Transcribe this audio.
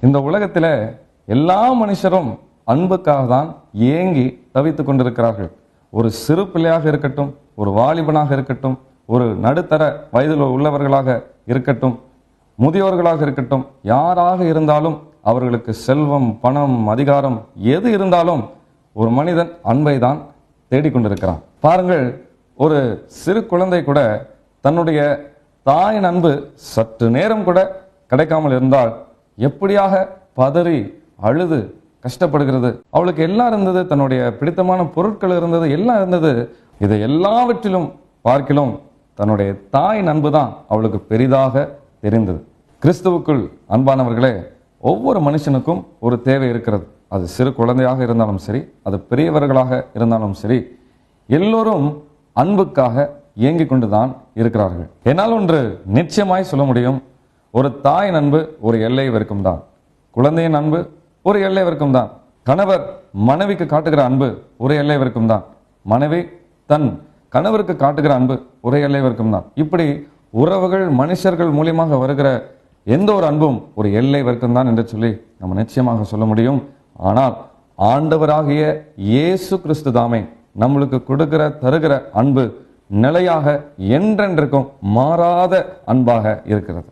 இந்த உலகத்தில் எல்லா மனுஷரும் அன்புக்காக தான் ஏங்கி தவித்துக் கொண்டிருக்கிறார்கள். ஒரு சிறு பிள்ளையாக இருக்கட்டும், ஒரு வாலிபனாக இருக்கட்டும், ஒரு நடுத்தர வயதில் உள்ளவர்களாக இருக்கட்டும், முதியோர்களாக இருக்கட்டும், யாராக இருந்தாலும் அவர்களுக்கு செல்வம், பணம், அதிகாரம் எது இருந்தாலும் ஒரு மனிதன் அன்பை தான் தேடிக்கொண்டிருக்கிறான். பாருங்கள், ஒரு சிறு குழந்தை கூட தன்னுடைய தாயின் அன்பு சற்று நேரம் கூட கிடைக்காமல் இருந்தால் எப்படியாக பதறி அழுது கஷ்டப்படுகிறது. அவளுக்கு எல்லாம் இருந்தது, தன்னுடைய பிடித்தமான பொருட்கள் இருந்தது, எல்லாம் இருந்தது. இதை எல்லாவற்றிலும் பார்க்கிலும் தன்னுடைய தாயின் அன்பு தான் அவளுக்கு பெரிதாக தெரிந்தது. கிறிஸ்துவுக்குள் அன்பானவர்களே, ஒவ்வொரு மனுஷனுக்கும் ஒரு தேவை இருக்கிறது. அது சிறு குழந்தையாக இருந்தாலும் சரி, அது பெரியவர்களாக இருந்தாலும் சரி, எல்லோரும் அன்புக்காக இயங்கிக் கொண்டுதான் இருக்கிறார்கள். என்னால் ஒன்று நிச்சயமாய் சொல்ல முடியும், ஒரு தாயின் அன்பு ஒரு எல்லை வரைக்கும் தான், குழந்தையின் அன்பு ஒரு எல்லை வரைக்கும் தான், கணவர் மனைவிக்கு காட்டுகிற அன்பு ஒரு எல்லை வரைக்கும் தான், மனைவி தன் கணவருக்கு காட்டுகிற அன்பு ஒரு எல்லை வரைக்கும் தான். இப்படி உறவுகள் மனுஷர்கள் மூலியமாக வருகிற எந்த ஒரு அன்பும் ஒரு எல்லை வரைக்கும் தான் என்று சொல்லி நம்ம நிச்சயமாக சொல்ல முடியும். ஆனால் ஆண்டவராகிய இயேசு கிறிஸ்து தாமே நம்மளுக்கு கொடுக்கிற தருகிற அன்பு நிலையாக என்றென்றைக்கும் மாறாத அன்பாக இருக்கிறது.